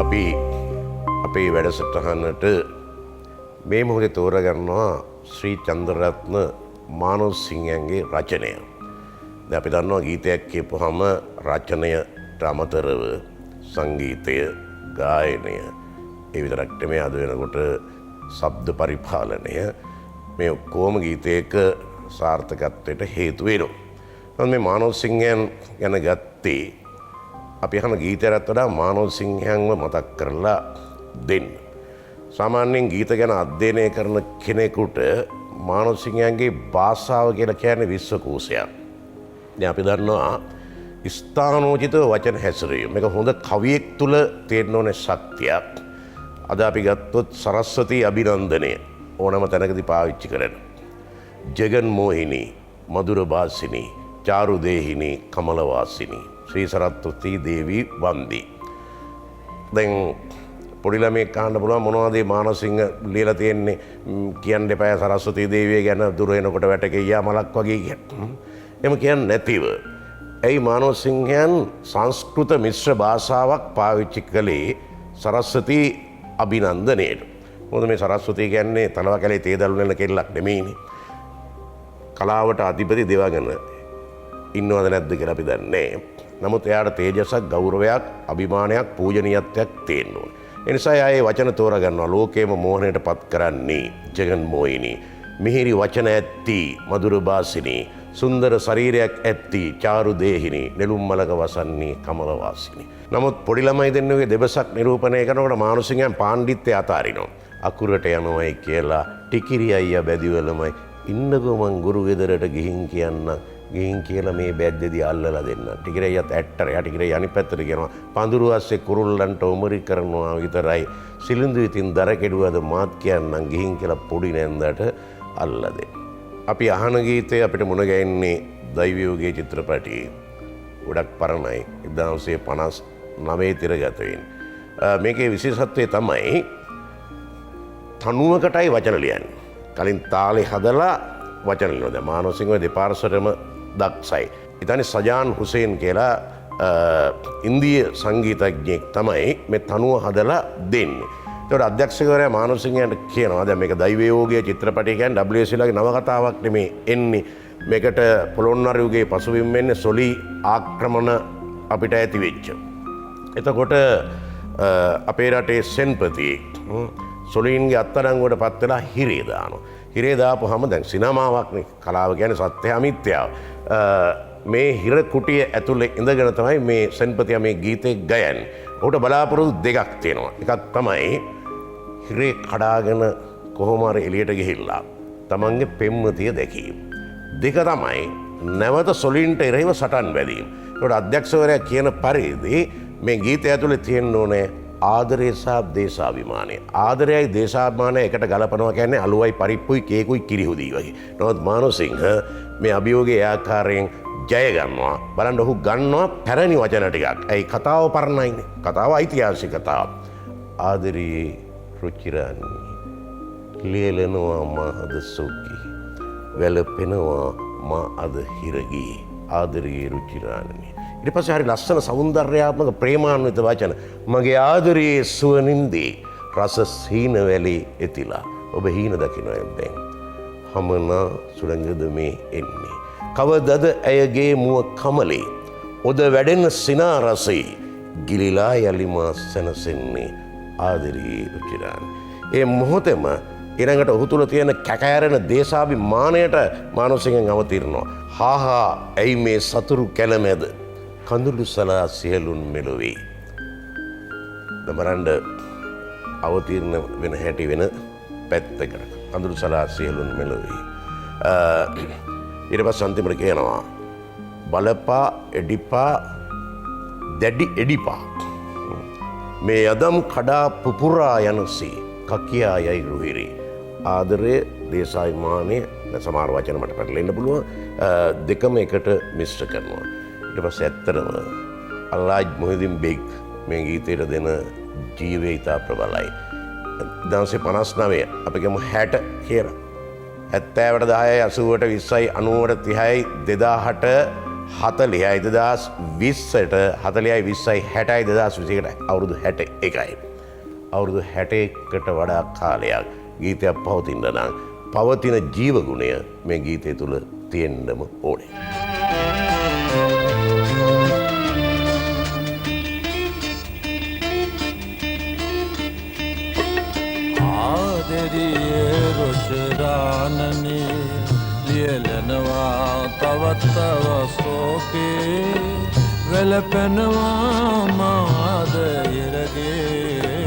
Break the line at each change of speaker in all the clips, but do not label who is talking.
අපි අපේ වැඩසටහනට මේ මොහොතේ තෝරගන්නවා ශ්‍රී චන්ද්‍රරත්න මානවසිංහයන්ගේ රචනය. දැන් අපි දන්නවා ගීතයක් කියපුවාම රචනයට අමතරව සංගීතය, ගායනය, ඒ විතරක් නෙමෙයි අද වෙනකොට ශබ්ද පරිපාලනය මේ ඔක්කොම ගීතයක සාර්ථකත්වයට හේතු වෙනවා. නමුත් මේ මානවසිංහයන් ගැන ගත්තේ අපි අහන ගීතයකට වඩා මානවසිංහයන්ව මතක් කරලා දෙන්න. සාමාන්‍යයෙන් ගීත ගැන අධ්‍යයනය කරන කෙනෙකුට මානවසිංහයන්ගේ භාෂාව කියලා කියන්නේ විශ්වකෝෂයක්. දැන් අපි දන්නවා ස්ථානෝචිත වචන හැසිරීම. මේක හොඳ කවියෙක් තුල තියෙන්න ඕනේ ශක්තියක්. අද අපි ගත්තොත් සරස්වති අභිනන්දනය ඕනම තැනකදී පාවිච්චි කරන. ජගන් මෝහිනී, මధుර භාසිනී, චාරු දේහිනී, කමලවාසිනී, ශ්‍රී සරස්වති දේවී වන්දි. දැන් පොඩි ළමෙක් අහන්න පුළුවන් මොනවද මේ මානවසිංහ ලියලා තියෙන්නේ කියන්න එපා සරස්වති දේවිය ගැන දුර එනකොට වැටකෙයියා මලක් වගේ කියන. එහෙම කියන්නේ නැතිව ඇයි මානවසිංහයන් සංස්කෘත මිශ්‍ර භාෂාවක් පාවිච්චි කළේ සරස්වති අභිනන්දනයට? මොකද මේ සරස්වති කියන්නේ තලවකැලේ තේදළු වෙන කෙල්ලක් නෙමෙයිනේ. කලාවට අධිපති දෙවගන ඉන්නවද නැද්ද කියලා අපි දන්නේ. නමුත් එයාට තේජසක්, ගෞරවයක්, අභිමානයක්, පූජනීයත්වයක් තියෙන්න ඕනේ. ඒ නිසා ආයේ වචන තෝරගන්නවා. ලෝකේම මෝහණයට පත් කරන්නේ ජගන් මෝහිනී, මිහිරි වචන ඇත්ති, මధుර භාසිනී, සුන්දර ශරීරයක් ඇත්ති, චාරු දේහිනී, නෙළුම් මලක වසන්නේ, කමලවාසිනී. නමුත් පොඩි ළමයි දෙන්නුගේ දෙබසක් නිරූපණය කරනකොට මානවසිංහයන් පාණ්ඩිත්වය අතාරිනවා. අකුරට යනවයි කියලා ටිකිරි අයියා බැදිවලමයි ඉන්නකෝ මං ගුරු ගෙදරට ගිහින් කියන්න. ගිහින් කියලා මේ බැද්දේදී අල්ලලා දෙන්න. ටිකිරි අයියාත් ඇට්ටර. යා ටිකිරි අනිත් පැත්තට කියනවා පඳුරු අස්සේ කුරුල්ලන්ට උමරි කරනවා විතරයි. සිලිඳු ඉතින් දර කෙඩුවද මාත් කියන්නම් ගිහින් කියලා පොඩි නැන්දට අල්ලලා දෙන්න. අපි අහන ගීතය අපිට මුණ ගැහෙන්නේ දෛවයෝගේ චිත්‍රපටයේ ගොඩක් පරණයි 1959 තිරගත වෙන්නේ. මේකේ විශේෂත්වය තමයි තනුවකටයි වචන ලියන්නේ. කලින් තාලේ හදලා වචන ලියනවා. දැන් මානවසිංහ දෙපාර්ශ්වයටම දක්ෂයි. ඉතින් සජාන් හුසේන් කියලා ඉන්දිය සංගීතඥයෙක් තමයි මේ තනුව හදලා දෙන්නේ. ඒකට අධ්‍යක්ෂකවරයා මානවසිංහයන්ට කියනවා දැන් මේක දෛවයෝගයේ චිත්‍රපටය කියන්නේ WSලාගේ නවකතාවක් නෙමේ එන්නේ. මේකට පොළොන්නරුවේ පසුබිම් වෙන්නේ සොලි ආක්‍රමණ අපිට ඇති වෙච්ච. එතකොට අපේ රටේ සෙන්පති සොලීන්ගේ අත්අඩංගුවට පත් වෙලා හිරේ දානවා. හිරේ දාපුවාම දැන් සිනමාවක්නේ කලාව කියන්නේ සත්‍ය අමිත්‍යාව. මේ හිර කුටිය ඇතුලේ ඉඳගෙන තමයි මේ සෙන්පතියා මේ ගීතේ ගයන්නේ. ඔහුට බලාපොරොත්තු දෙකක් තියෙනවා. එකක් තමයි හිරේ කඩාගෙන කොහොම හරි එළියට ගිහිල්ලා තමන්ගේ පෙම්වතිය දැකීම. දෙක තමයි නැවත සොලින්ට එරෙහිව සටන් වැදීම. ඒකට අධ්‍යක්ෂකවරයා කියන පරිදි මේ ගීතය ඇතුලේ තියෙන්න ඕනේ ආදරය සහ දේශාභිමානය. ආදරයයි දේශාභිමානය එකට ගලපනවා කියන්නේ අලුවයි පරිප්පුයි කේකුයි කිරිහුදී වගේ. නමුත් මානවසිංහ මේ අභියෝගයේ ආකාරයෙන් ජය ගන්නවා. බලන්න ඔහු ගන්නවා පැරණි වචන ටිකක්. ඒ කතාව පරණයිනේ. කතාව ඓතිහාසික කතාවක්. ආදරයේ රුචිරානි ලියලනවා මා අද සොග්ගී. වැළපෙනවා මා අද හිරගී. ආදරයේ රුචිරානි. ඊට පස්සේ හරි ලස්සන සෞන්දර්යාත්මක ප්‍රේමාන්විත වචන. මගේ ආදරයේ සුවනින්දී රස සීන වැලේ එතිලා. ඔබ හීන දකින්න දැන්. හමනා සුළඟද මේ එන්නේ. කවදද ඇයගේ මුව කමලේ ඔද වැඩෙන සිනා රසයි ගිලිලා යලිමා සැනසෙන්නේ ආදරී රුචිරානි. ඒ මොහොතේම ඊළඟට ඔහු තුළ තියෙන කැකෑරෙන දේශාභිමානයට මානවසිංහෙන් අවතීර්ණවා. හාහා ඇයි මේ සතුරු කැලමැද කඳුළු සලා සියලුන් මෙලොවේ. දමරන්ඩ අවතීර්ණ වෙන හැටි වෙන පැත්තකට කඳුළු සලා සියලුන් මෙලොවේ. ඊට පස්සේ අන්තිමට කියනවා බලපා එඩිපා දැඩි එඩිපා මේ යදම් කඩා පුපුරා යනසේ කකියා යයි රුහිරි. ආදරය දේශාභිමානය සමහර වචන මට පැටලෙන්න පුළුවන් දෙකම එකට මිශ්‍ර කරනවා. ඊට පස්සේ ඇත්තටම අල්ලාජ් මොහිදින් බෙග් මේ ගීතයට දෙන ජීවය ඉතා ප්‍රබලයි. 1959 අපි ගමු 60 කියලා. 70ට 10යි 80ට 20යි 90ට 30යි 2008 40යි 2020ට 40යි 20යි 60යි 2021ට අවුරුදු 61යි. අවුරුදු 61කට වඩා කාලයක් ගීතයක් පවතින්න නම් පවතින ජීවගුණය මේ ගීතය තුළ තියෙන්නම ඕනේ.
ආදරියේ රුචිරානනේ ලියලනවා තවත් තවසෝකේ වැළපෙනවා මාද ඉරගේ.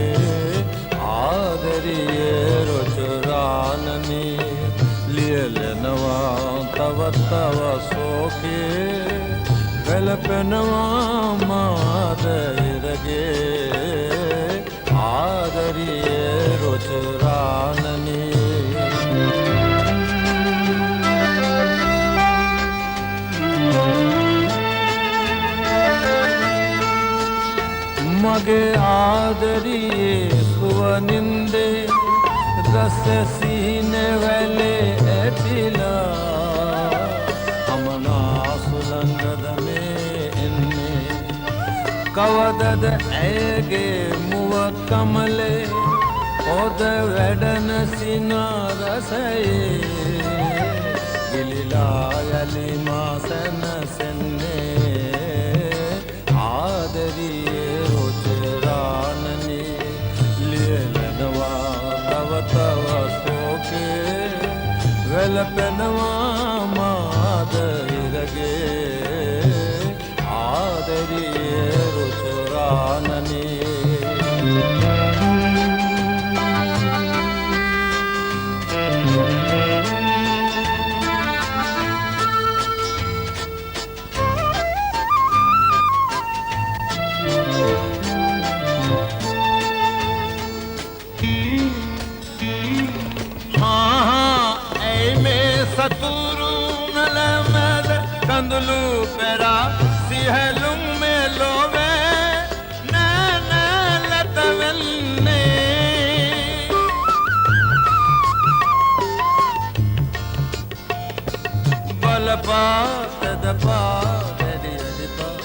ආදරියේ රුචිරානනේ ලියලනවා තවත් තවසෝකේ වැළපෙනවා මාද ඉරගේ. ආදරියේ රුචිරානනේ මගේ ආදරියේ සුවනින්දේ රස සීන වැලේ ඇතිලා අමනා සුළඟද මේ එන්නේ. කවදද ඇයගේ මුව කමලේ ඔද වැඩන සිනා රසයේ ගිලිලා යලිමා සැනසෙන්නේ. ආදරියේ රුචිරානනේ ලියලනවා තව තවසෝකේ වැළපෙනවා මාද ඉරගේ. ආදරියේ රුචිරානනේ තදපා දැඩි අඩිපා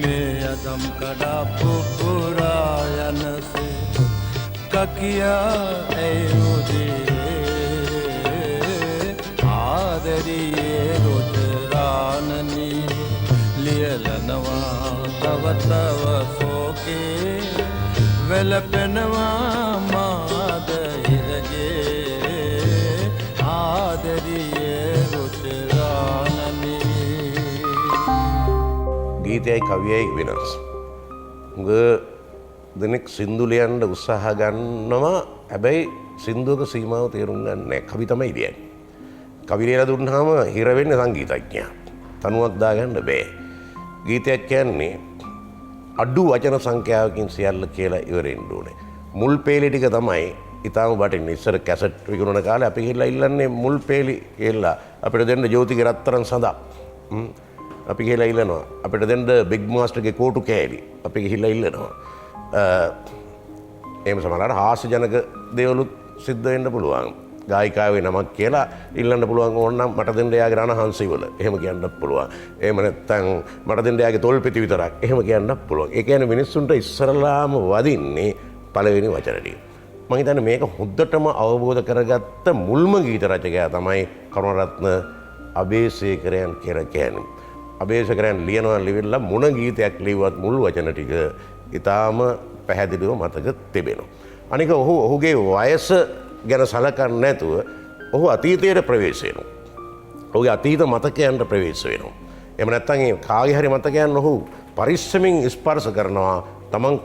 මේ අදම් කඩා පුපුරා යනසේ කකියා ඇයුදේ ආදරියේ රොචරානනී ලියලනවා තව තව සෝකේ වැළපෙනවා මාද හිරගේ ආදරියේ රොචරානනී.
ගීතයයි කවියයි වෙනස්. උඟ දෙනෙක් සින්දු ලියන්න උත්සාහ ගන්නවා. හැබැයි සින්දුවක සීමාව තේරුම් ගන්න නැහැ. කවි තමයි ලියන්නේ. කවි ලියලා දුන්නාම හිර වෙන්නේ සංගීතඥයා. තනුවක් දාගන්න බෑ. ගීතයක් කියන්නේ අඩු වචන සංඛ්‍යාවකින් සියල්ල කියලා ඉවරෙන්න ඕනේ. මුල් පේලි ටික තමයි ඊටාම වටින්න. ඉස්සර කැසට් විකුණන කාලේ අපි ගිහලා ඉල්ලන්නේ මුල් පේලි කියලා අපිට දෙන්න ජෝතිගේ රත්තරන් සඳක්. අපි ගිහලා ඉල්ලනවා. අපිට දෙන්න බිග් මාස්ටර්ගේ කෝටු කෑලි අපි ගිහලා ඉල්ලනවා. එහෙම සමහරවිට හාස්‍යජනක දේවලුත් සිද්ධ වෙන්න පුළුවන්. ගායිකාවේ නමක් කියලා ඉල්ලන්න පුළුවන් ඕනනම් මට දෙන්න යාගේ රණහංසීවල. එහෙම කියන්නත් පුළුවන්. එහෙම නැත්නම් මට දෙන්න යාගේ තොල්පෙති විතරක්. එහෙම කියන්නත් පුළුවන්. ඒ කියන්නේ මිනිස්සුන්ට ඉස්සරලාම වදින්නේ පළවෙනි වචන ටික. මම හිතන්නේ මේක හොද්දටම අවබෝධ කරගත්ත මුල්ම ගීත රචකයා තමයි කරුණාරත්න අබේසේකරයන් කියලා කියන්නේ. අබේසේකරයන් ලියනවා ලිවිලා මොන ගීතයක් ලිව්වත් මුල් වචන ටික ඊටාම පැහැදිලිව මතක තිබෙනවා. අනික ඔහුගේ වයස ගැන සලකන්නේ නැතුව ඔහු අතීතයට ප්‍රවේශ වෙනවා. ඔහුගේ අතීත මතකයන්ට ප්‍රවේශ වෙනවා. එහෙම නැත්නම් ඒ කාගේ හරි මතකයන් ඔහු පරිස්සමින් ස්පර්ශ කරනවා තමන්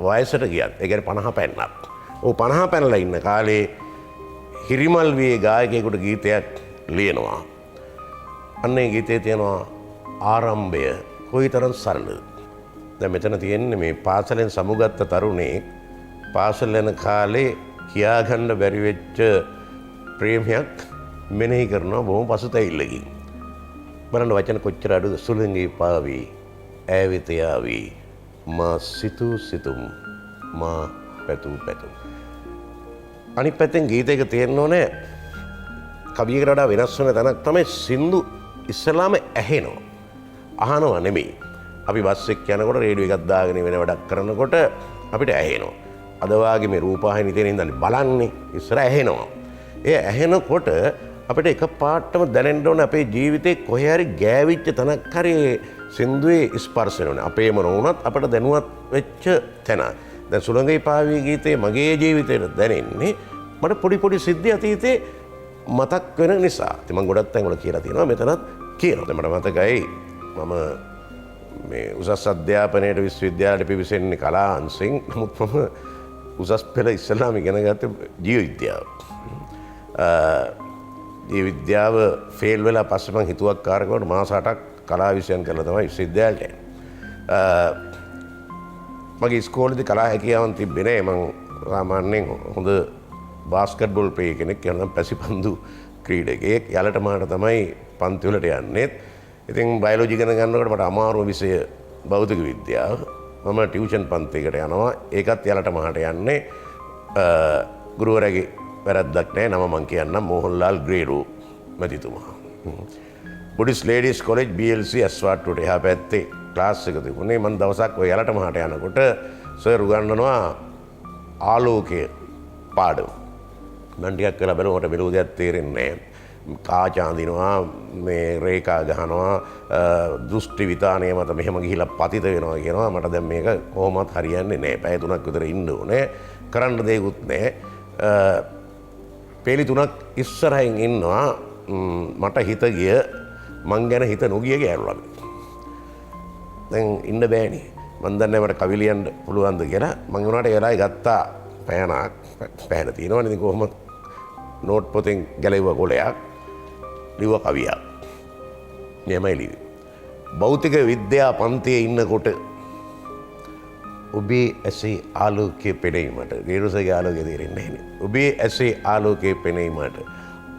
වයසට ගියත්. ඒ කියන්නේ 50 පැන්නත්. ඔහු 50 පැනලා ඉන්න කාලේ හිරිමල් වියේ ගායකයෙකුට ගීතයක් ලියනවා. අන්න ඒ ගීතේ තියෙනවා ආරම්භය කොයිතරම් සරලද. දැන් මෙතන තියෙන්නේ මේ පාසලෙන් සමුගත්ත තරුණේ පාසල් යන කාලේ කියාගන්න බැරි වෙච්ච ප්‍රේමයක් මෙනෙහි කරනවා බොහොම පසුතැවිල්ලකින්. බලන්න වචන කොච්චර අඩුද. සුළඟේ පාවී ඈවිත යාවී මා සිතූ සිතුම් මා පැතූ පැතුම්. අනිත් පැත්තෙන් ගීතයක තියෙන්න ඕනේ කවියකට වඩා වෙනස් වෙන තැනක් තමයි සින්දු ඉස්සලාම ඇහෙනවා. අහනවා නෙමෙයි. අපි බස් එක යනකොට රේඩියෝ එකක් දාගෙන වෙන වැඩක් කරනකොට අපිට ඇහෙනවා. අද වාගේ මේ රූපවාහිනිය තියෙන ඉඳන් බලන්නේ ඉස්සර ඇහෙනවා. ඒ ඇහෙනකොට අපිට එකපාරටම දැනෙන්න ඕනේ අපේ ජීවිතේ කොහේ හරි ගෑවිච්ච තැනක් හරි සින්දුවේ ස්පර්ශ වෙනවා. අපේම නොවුනත් අපිට දැනුවත් වෙච්ච තැන. දැන් සුළඟේ පාවී ගීතේ මගේ ජීවිතේට දැනෙන්නේ මට පොඩි පොඩි සිද්ධි අතීතේ මතක් වෙන නිසා. ඉතින් මම ගොඩක් තැන් වල කියලා තියෙනවා මෙතනත් කියනවා. දැන් මට මතකයි මම මේ උසස් අධ්‍යාපනයට විශ්වවිද්‍යාලයට පිවිසෙන්නේ කලා අංශෙන්. නමුත් මම උසස් පෙළ ඉස්සෙල්ලාම ඉගෙන ගත්තේ ජීව විද්‍යාව. ජීව විද්‍යාව ෆේල් වෙලා පස්සේ මම හිතුවක්කාරකවට මාස 8ක් කලා විෂයන් කරලා තමයි විශ්වවිද්‍යාලයට යන්නේ. මගේ ඉස්කෝලේදී කලා හැකියාවන් තිබ්බේ නෑ. මම සාමාන්‍යයෙන් හොඳ බාස්කට් බෝල් ප්ලේ කෙනෙක් යනවා පැසිපන්දු ක්‍රීඩකයෙක්. යාලට මාට තමයි පන්ති වලට යන්නේ. ඉතින් බයොලොජි ඉගෙන ගන්නකොට මට අමාරුම විෂය භෞතික විද්‍යාව. මම ටියුෂන් පන්තියකට යනවා. ඒකත් යාලට මහට යන්නේ ගුරුවරයාගේ වැරද්දක් නෑ. නම මං කියන්නම් මෝහන්ලාල් ග්‍රේරෝ මැතිතුමා. බුඩිස් ලේඩීස් කොලෙජ් BLC ඇස්වාට්ටුවට එහා පැත්තේ ක්ලාස් එක තිබුණේ. මම දවසක් ඔය යාලට මහට යනකොට සර් උගන්වනවා ආලෝකය පාඩම. මම ටිකක් කරලා බලනකොට මෙලෝ දෙයක් තේරෙන්නේ නෑ. කාච අඳිනවා මේ රේඛා ගහනවා දෘෂ්ටි විතානය මත මෙහෙම ගිහිලා පතිත වෙනවා කියනවා. මට දැන් මේක කොහොමවත් හරියන්නේ නැහැ. පැය 3ක් විතර ඉන්න ඕනේ. කරන්න දෙයක්වත් නැහැ. පේලි 3ක් ඉස්සරහින් ඉන්නවා. මට හිත ගිය මං ගැන හිත නොගිය ගෑනුලා. දැන් ඉන්න බෑනේ. මන් දන්නේ මට කවි ලියන්න පුළුවන්ද කියලා. මං උනාට ඒ වෙලාවේ ගත්තා පෑනක්. පෑන තියෙනවනේ. ඉතින් කොහොමද නෝට් පොතෙන් ගැලෙව්ව කොලයක්. ලිව කවියක්. මෙහෙමයි ලිව්වේ. භෞතික විද්‍යා පන්තියේ ඉන්නකොට ඔබේ ඇසේ ආලෝකයේ පෙනීමට ගේරුසගේ ආලෝකය තේරෙන්නේ නැහැ. ඔබේ ඇසේ ආලෝකයේ පෙනීමට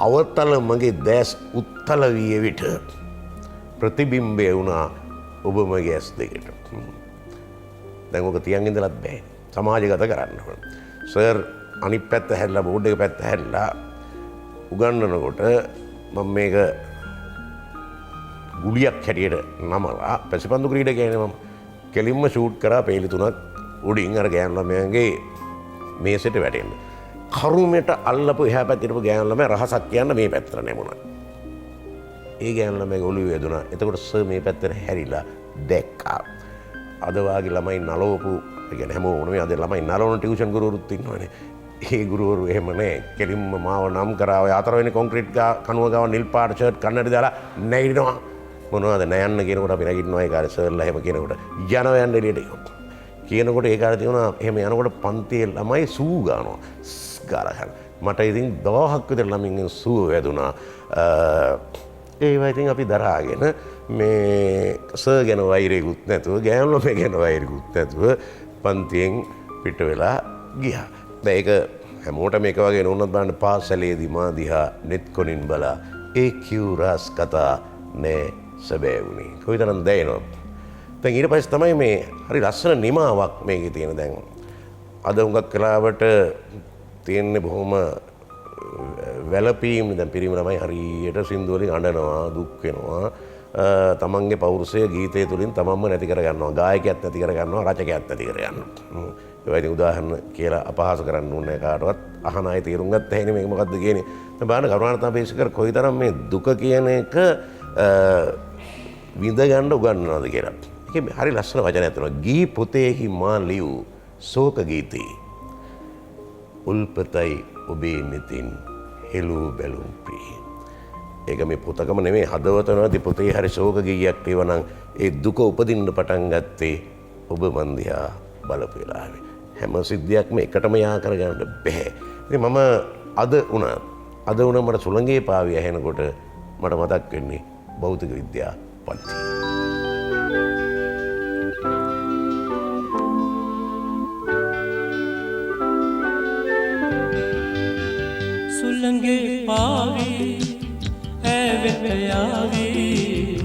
අවතල මගේ දැස් උත්තල විය විට ප්‍රතිබිම්බය වුණා ඔබ මගේ ඇස් දෙකට. දැන් ඔක තියන් ඉඳලත් බෑ. සමාජගත කරන්න ඕන. සර් අනිත් පැත්ත හැරිලා බෝඩ් එක පැත්ත හැරිලා උගන්වනකොට මම මේක ගුලියක් හැටියට නමලා පැසිපන්දු ක්‍රීඩකයනේ මම කෙලින්ම ෂූට් කරා පේලි 3ක් උඩින් අර ගෑනු ළමයාගේ මේසෙට වැටෙන්න. කරුමෙට අල්ලපු එහා පැත්තට ගෑනු ළමයා රහසක් කියන්න මේ පැත්තට නැමුණා. ඒ ගෑනු ළමයාගේ ඔළුවේ වැදුනා. එතකොට සර් මේ පැත්තට හැරිලා දැක්කා. අද වාගේ ළමයි නලවපු ඒ කියන්නේ හැමෝම නෙමෙයි අද ළමයි නලවන ටියුෂන් ගුරුවරුත් ඉන්නවනේ. ඒ ගුරුවරු එහෙම නැහැ. කෙලින්ම මාව නම් කරා ඔය 4 වෙනි කොන්ක්‍රීට් කණුව ගාව නිල් පාට ෂර්ට් කන්නඩි දාලා නැගිටිනවා. මොනවද නයන්න කියනකොට අපි නැගිටිනවා ඒ කාලේ සර්ලා එහෙම කියනකොට යනවා යන්න එළියට කියනකොට ඒ කාලේ තියුණා එහෙම යනකොට පන්තියේ ළමයි සූ ගන්නවා ගාලා මට ඉතින් 1000ක් විතර ළමින්ගෙන් සූ වැදුනා ඒවා ඉතින් අපි දරාගෙන මේ සර් ගැන වෛරයකුත් නැතුව ගෑනු ළමයි ගැන වෛරයකුත් නැතුව පන්තියෙන් පිට වෙලා ගියා. දැන් ඒක හැමෝටම එක වගේ නෝනත් බලන්න පාසලේදී මා දිහා net කොනින් බලා ඒ කියුරාස් කතා නෑ සැබෑ වුණේ. කොයිතරම් දැනෙනවද? දැන් ඊට පස්සේ තමයි මේ හරි ලස්සන නිමාවක් මේකේ තියෙන දැන්. අද හුඟක් කලාවට තියෙන්නේ බොහොම වැළපීම් දැන් පිරිමි ළමයි හරියට සින්දු වලින් අඬනවා දුක් වෙනවා. තමන්ගේ පෞරුෂය ගීතය තුලින් තමන්ම නැති කර ගන්නවා. ගායකයෙක් නැති කර ගන්නවා, රචකයෙක් නැති කර ගන්නවා. ඒවා ඉතින් උදාහරණ කියලා අපහාස කරන්න ඕනේ කාටවත්. අහන අය තේරුම් ගත්ත හැනේ මේක මොකද්ද කියන්නේ. දැන් බලන්න කරුණාරත්න බේසිකර් කොයිතරම් මේ දුක කියන එක විඳ ගන්න උගන්වනවාද කියලා. ඒකේ හරි ලස්සන වචනයක් තියෙනවා. ගී පොතේහි මා ලියූ ශෝක ගීතේ. උල්පතයි ඔබේ නෙතින් හෙළූ බැලුම් ප්‍රිය. ඒක මේ පොතකම නෙමෙයි හදවත නැති පොතේ හරි ශෝක ගීයක් ඒවනම් ඒ දුක උපදින්න පටන් ගත්තේ ඔබ මන් දිහා බලපු වෙලාවේ. හැම සිද්ධියක්ම එකටම යා කරගන්න බෑ. ඉතින් මම අද වුණා මට සුළඟේ පාවිය ඇහෙනකොට මට මතක් වෙන්නේ භෞතික විද්‍යා පන්ති.
සුළඟේ පාවී ඇවෙත යාවී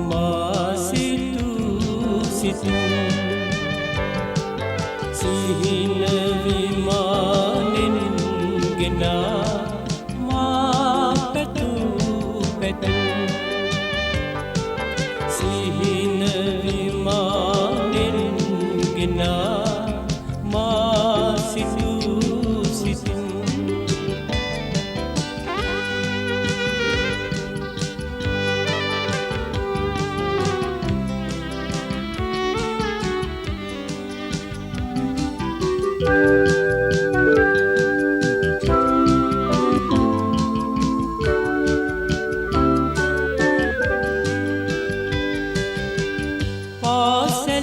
මා සිතූ සිහින විමානෙන් ගෙනා මා පැතු සිහින විමානෙන් ගෙනා මා සිතූ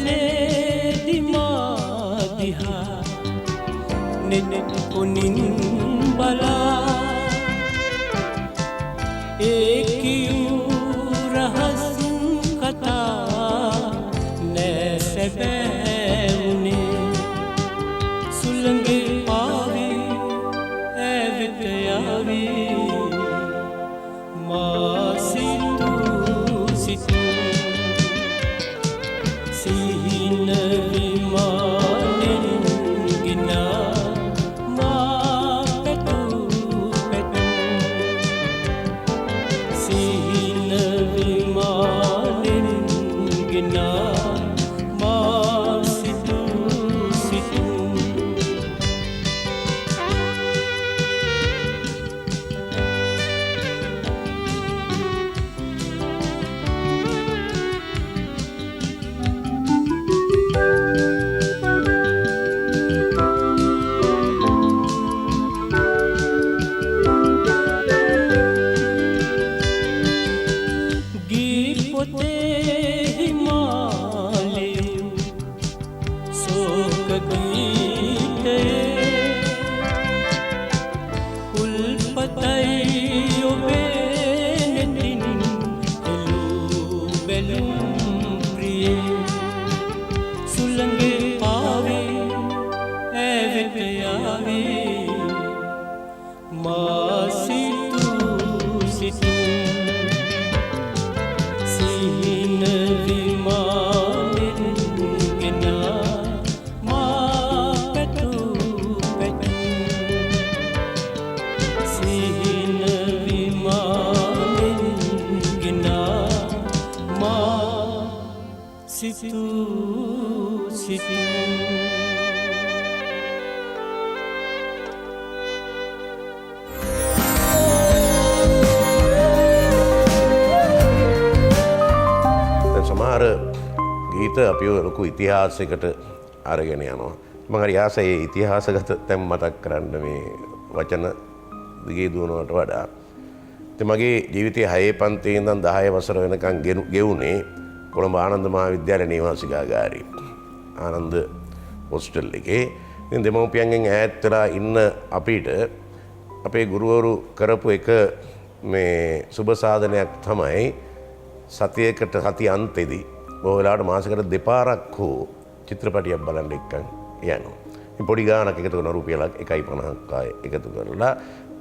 පාසලේදී මා දිහා නෙත් කොනින් බලා ඒ කියූ රහස් කතා නෑ සැබෑ වුණේ සුළඟේ පාවී ඇවෙත යාවී මා සිතූ සිහින විමානෙන් ගෙනා මා පැතු සිහින විමානෙන් ගෙනා මා සිතූ ගී පොතේහි මා සිතූ සිතූ
සමහර ගීත අපිව ලොකු ඉතිහාසයකට අරගෙන යනවා. මම හරි ආසයි ඉතිහාසගත තැන් මතක් කරන්න මේ වචන දිගේ දුවනවට වඩා. ඉතින් මගේ ජීවිතයේ 6 පන්තියේ ඉඳන් 10 වසර වෙනකන් ගෙවුනේ කොළඹ ආනන්ද මහාවිද්‍යාලයේ නිවාසිකාගාරේ. ආනන්ද හොස්ටල් එකේ. ඉතින් දෙමව්පියන්ගෙන් ඈත් වෙලා ඉන්න අපිට අපේ ගුරුවරු කරපු එක මේ සුබ සාධනයක් තමයි සතියකට සති අන්තෙදී බොහෝ වෙලාවට මාසෙකට දෙපාරක් හෝ චිත්‍රපටියක් බලන්න එක්කන් යනවා. ඉතින් පොඩි ගාණක් එකතු කරන රුපියලක් 1.50ක් එකතු කරලා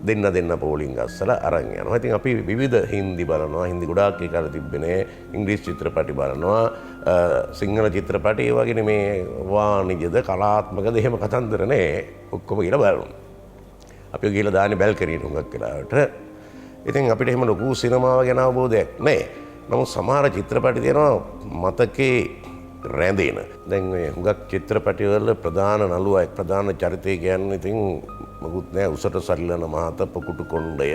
දෙන්න පෝලිං ගස්සලා අරන් යනවා. ඉතින් අපි විවිධ හින්දි බලනවා. හින්දි ගොඩාක් ඒ කාලේ තිබ්බේ ඉංග්‍රීසි චිත්‍රපටි බලනවා. සිංහල චිත්‍රපටි ඒ වගේ මේ වාණිජද කලාත්මකද එහෙම කතන්දර නෑ. ඔක්කොම කියලා බලනවා. අපි ගිහලා දාන්නේ බැල්කනියට හුඟක් වෙලාවට. ඉතින් අපිට එහෙම ලොකු සිනමාව ගැන අවබෝධයක් නෑ. නමුත් සමහර චිත්‍රපටි තියෙනවා මතකේ රැඳෙන. දැන් මේ හුඟක් චිත්‍රපටිවල ප්‍රධාන නළුවා ප්‍රධාන චරිතය කියන්නේ ඉතින් මොකුත් නෑ උසට සරිලන මහත පොකුටු කොණ්ඩය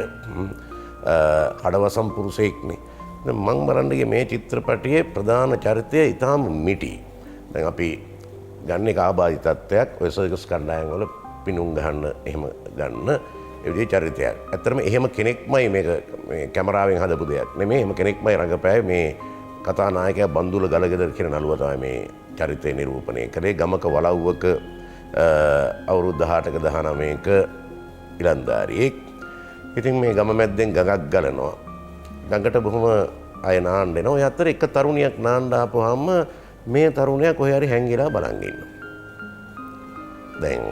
කඩවසම් පුරුෂයෙක්නේ. දැන් මම බලන්න ගියේ මේ චිත්‍රපටියේ ප්‍රධාන චරිතය ඊටාම මිටි. දැන් අපි ගන්න එක ආබාධිත තත්ත්වයක් ඔය සර්කස් කණ්ඩායම් වල පිනුම් ගහන්න එහෙම ගන්න ඒ විදිහේ චරිතයක්. ඇත්තටම එහෙම කෙනෙක්මයි මේක මේ කැමරාවෙන් හදපු දෙයක් නෙමෙයි. එහෙම කෙනෙක්මයි රඟපෑවේ මේ කතා නායකයා බන්දුල ගලගෙදර කියන නළුවා තමයි මේ චරිතය නිරූපණය කළේ. ගමක වලව්වක අවුරුදු 18ක 19ක ඉලන්දාරියෙක්. ඉතින් මේ ගම මැද්දෙන් ගඟක් ගලනවා. ගඟට බොහොම අය නාන්න එනවා. ඔය අතර එක තරුණියක් නාන්න ආපුවාම මේ තරුණයා කොහේ හරි හැංගිලා බලන් ඉන්නවා. දැන්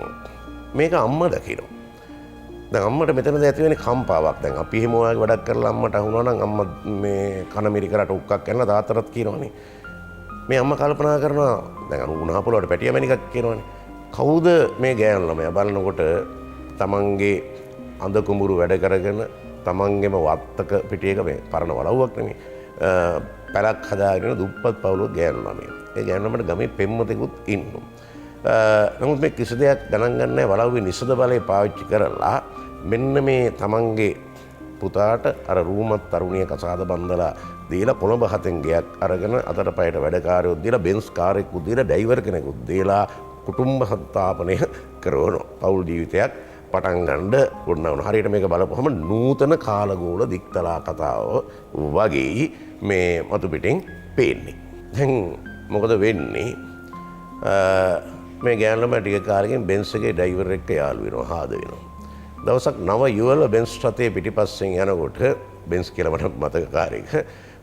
මේක අම්මා දකිනවා. දැන් අම්මට මෙතනද ඇති වෙන්නේ කම්පාවක්. දැන් අපි එහෙම ඔයාගේ වැඩක් කරලා අම්මට අහුණා නම් අම්මා මේ කන මිරිකරට උක්කක් කරනවා තාත්තටත් කියනවනේ. මේ අම්මා කල්පනා කරනවා දැන් උණා පොළොවට පැටිය මැණිකක් කියනවනේ. කවුද මේ ගෑනු ළමයා බලනකොට තමන්ගේ අඳ කුඹුරු වැඩ කරගෙන තමන්ගේම වත්තක පිටියක මේ පරණ වලව්වක් නෙමෙයි පැලක් හදාගෙන දුප්පත් පවුලක ගෑනු ළමයා. ඒ ගෑනු ළමයට ගමේ පෙම්වතෙකුත් ඉන්නවා. නමුත් මේ කිසි දෙයක් ගණන් ගන්න නැහැ. වලව්වේ නිසද බලය පාවිච්චි කරලා මෙන්න මේ තමන්ගේ පුතාට අර රූමත් තරුණිය කසාද බන්දලා දීලා කොළඹ හතෙන් ගයක් අරගෙන අතට පයට වැඩකාරයෝ දීලා බෙන්ස් කාරෙකුත් දීලා ඩ්‍රයිවර් කෙනෙකුත් දීලා කුටුම්බ සත්තාපනය කරනවා. පෞල් ජීවිතයක් පටන් ගන්න උනන හරියට මේක බලපුවම නූතන කාලගෝල දික්තලා කතාව වගේ මේ මතු පිටින් පේන්නේ. දැන් මොකද වෙන්නේ? මේ ගෑනුම ටික කාලෙකින් බෙන්ස් එකේ ඩ්‍රයිවර් එක්ක යාළු වෙනවා, හාද වෙනවා. දවසක් නව යුවල බෙන්ස් රථයේ පිටිපස්සෙන් යනකොට බෙන්ස් කියලා මට මතක කාර් එක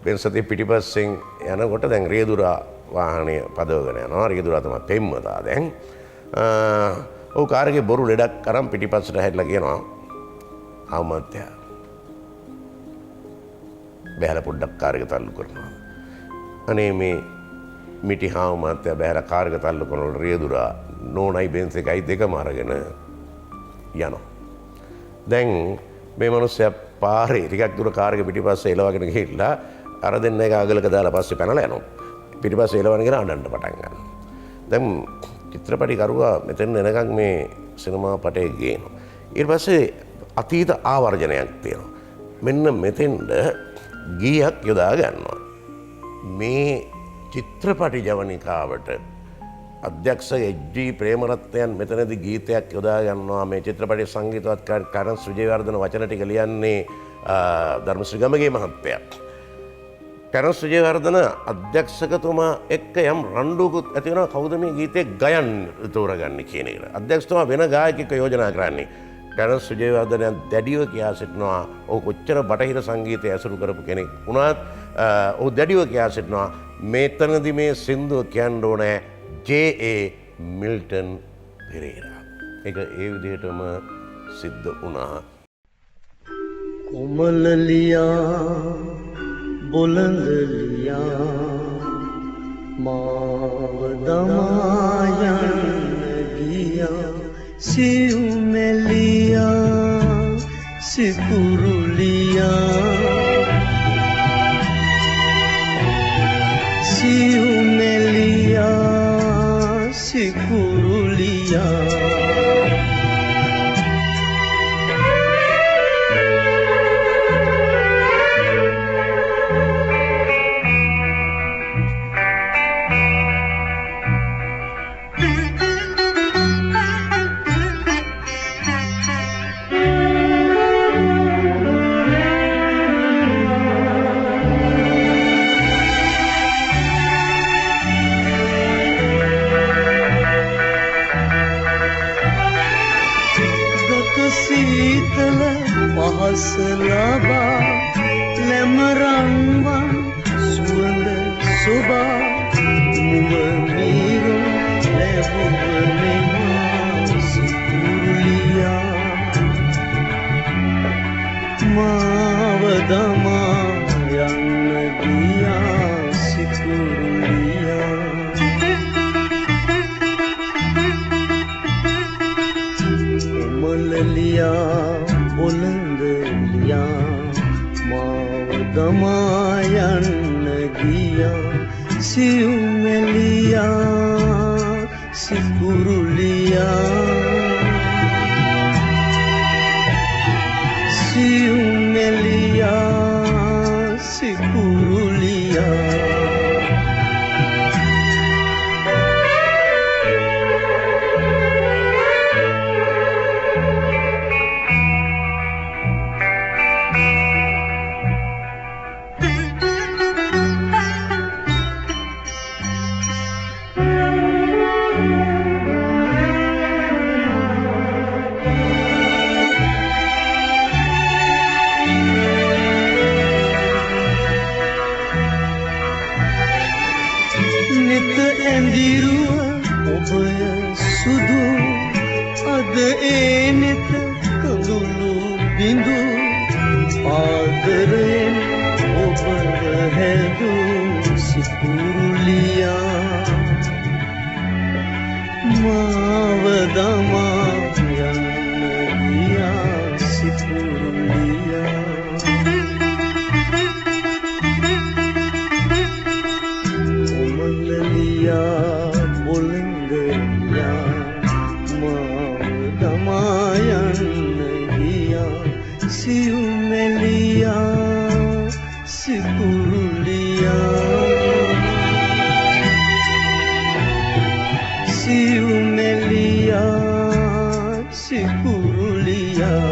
බෙන්ස් රථයේ පිටිපස්සෙන් යනකොට දැන් රියදුරා වාහනය පදවගෙන යනවා. රියදුරා තමයි පෙම්වතා දැන්. ඔව් කාර් එකේ බොරු ලෙඩක් අරන් පිටිපස්සට හැරිලා කියනවා ආමත්‍යා. බැලලා පොඩ්ඩක් කාර් එක තල්ලු කරනවා. අනේ මේ මිටි හාමුදුරුවෝ බැලලා කාර් එක තල්ලු කරනකොට රියදුරා නෝනයි බෙන්ස් එකයි දෙකම අරගෙන යනවා. දැන් මේ මිනිස්සයා පාරේ ටිකක් දුර කාර් එක පිටිපස්සේ එලවගෙන ගිහිල්ලා අර දෙන්න එක අගලක දාලා පස්සේ පැනලා යනවා. පිටිපස්සේ එලවගෙන ගෙන අඬන්න පටන් ගන්නවා. දැන් චිත්‍රපටි කරුවා මෙතෙන් එනකන් මේ සිනමා පටේ ගේනවා. ඊට පස්සේ අතීත ආවර්ජනයක් තියෙනවා. මෙන්න මෙතෙන්ද ගීයක් යොදා ගන්නවා. මේ චිත්‍රපටි ජවනිකාවට අධ්‍යක්ෂ එච්.ජී. ප්‍රේමරත්නයන් මෙතනදී ගීතයක් යොදා ගන්නවා. මේ චිත්‍රපටයේ සංගීතවත් කරන්ස් විජේවර්ධන වචන ටික ලියන්නේ ධර්මශ්‍රී ගමගේ මහත්තයා. කරන්ස් විජේවර්ධන අධ්‍යක්ෂකතුමා එක්ක යම් රණ්ඩුවකුත් ඇති වෙනවා කවුද මේ ගීතේ ගයන්න තෝරගන්නේ කියන එක. අධ්‍යක්ෂතුමා වෙන ගායකයෙක් යෝජනා කරන්නේ. කරන්ස් විජේවර්ධන දැඩිව කියා සිටිනවා ඔහු කොච්චර බටහිර සංගීතය ඇසුරු කරපු කෙනෙක් වුණත් ඔහු දැඩිව කියා සිටිනවා මෙතනදී මේ සින්දුව කියන්න ඕනේ ජේ.ඒ. මිල්ටන් පෙරේරා. ඒක ඒ විදිහටම සිද්ධ වුණා.
කොමලලියා බොළඳලියා මාව දමා යන්න ගියා සිව්මෙලියා සිකුරුලියා සිව්මෙලියා ලබා ලැමරන්වන් සුවඳ සොබා මුව මීරුම් ලැබුව මෙමා සිකුරුලියා මාව දමා යන්න ගියා සිකුරුලියා කොමලලියා බොළඳලියා මාව දමා යන්න ගියා සියුමැලියා සිකුරුලියා සියුමැලියා සිකුරුලියා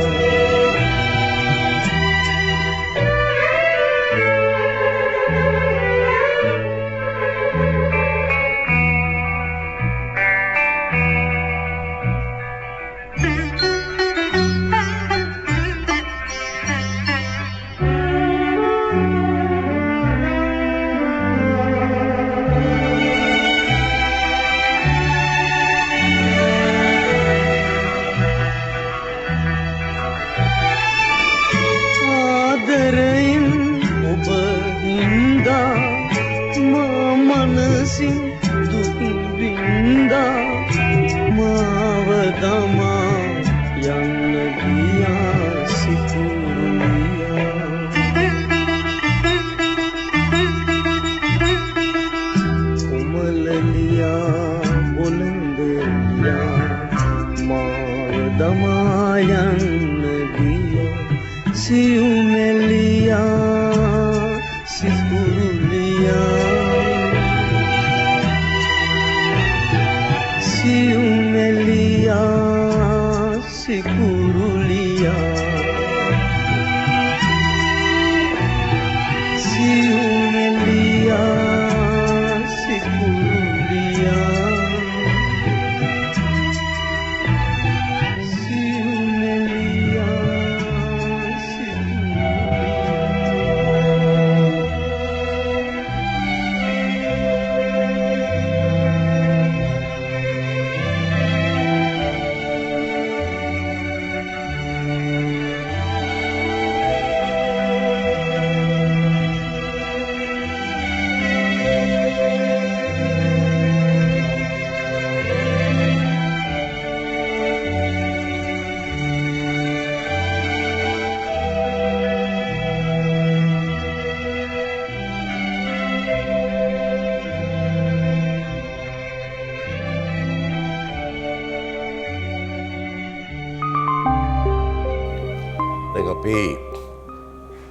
අපේ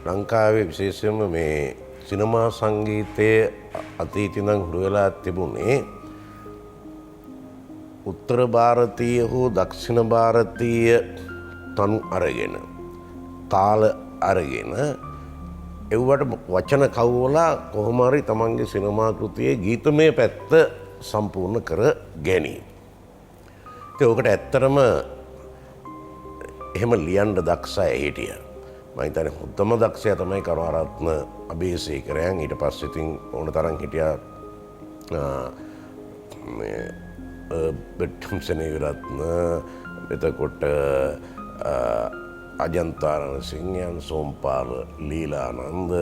ලංකාවේ විශේෂයෙන්ම මේ සිනමා සංගීතයේ අතීතේ ඉඳන් හුරු වෙලා තිබුණේ උත්තර ಭಾರತೀය හෝ දක්ෂිණ ಭಾರತೀය තනු අරගෙන තාල අරගෙන එව්වට වචන කවුවලා කොහොම හරි තමන්ගේ සිනමා කෘතියේ ගීතමය පැත්ත සම්පූර්ණ කර ගැනීම. ඒකට ඇත්තටම එහෙම ලියන්න දක්ෂ අය හිටියා. මම හිතන්නේ හොඳම දක්ෂයා තමයි කරුණාරත්න අබේසේකරයන්. ඊට පස්සේ ඉතින් ඕන තරම් හිටියා මේ බෙට්ටම් සෙනවිරත්න, එතකොට අජන්තාරණ සිංහයන්, සෝම්පාල ලීලානන්ද,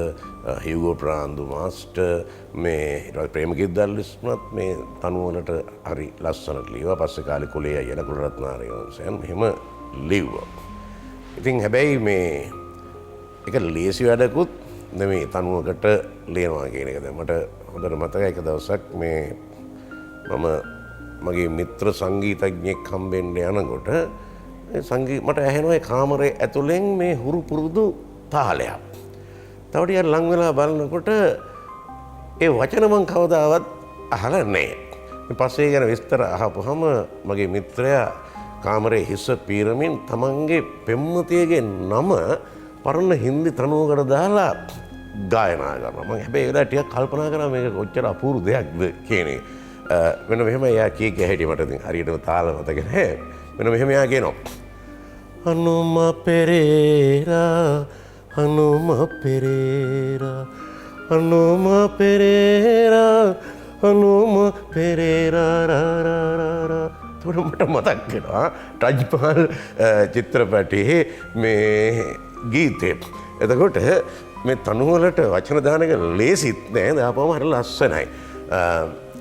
හියුගෝ ප්‍රාන්දු මාස්ටර්, මේ ප්‍රේමකිද්දල්ලිස්මත් මේ තනුවලට හරි ලස්සනට ලියුවා. පස්සේ කාලේ කොලේ අයියලා කුලරත්නාරයන්සයන් මෙහෙම ලිව්වා. ඉතින් හැබැයි මේ එක ලේසි වැඩකුත් නෙමෙයි තනුවකට ලියනවා කියන එක. දැන් මට හොඳට මතකයි එක දවසක් මේ මම මගේ මිත්‍ර සංගීතඥයෙක් හම්බෙන්න යනකොට මට ඇහෙනවා කාමරේ ඇතුලෙන් මේ හුරු පුරුදු තාලයක්. තව ටිකක් ලං වෙලා බලනකොට ඒ වචන මං කවදාවත් අහලා නැහැ. ඊට පස්සේ ගැන විස්තර අහපුවම මගේ මිත්‍රයා කාමරේ හිස පීරමින් තමන්ගේ පෙම්වතියගේ නම පරණ හින්දි තනුවකට දාලා ගායනා කරනවා. මම හැබැයි ඒලා ටිකක් කල්පනා කරා මේක කොච්චර අපූර්ව දෙයක්ද කියන එක. මෙන්න මෙහෙම එයා කීකේ හැටි මට ඉතින් හරියටම තාල මතක නැහැ. මෙන්න මෙහෙම එයා කියනවා. Hanuma Pereira, Hanuma Pereira, Hanuma Pereira, Hanuma Pereira, ra ra ra ra. මට මතක් වෙනවා රජ්පාල් චිත්‍රපටයේ මේ ගීතේ. එතකොට මේ තනුවලට වචන දාන එක ලේසිත් නෑ. දාපුවම හරිය ලස්සනයි.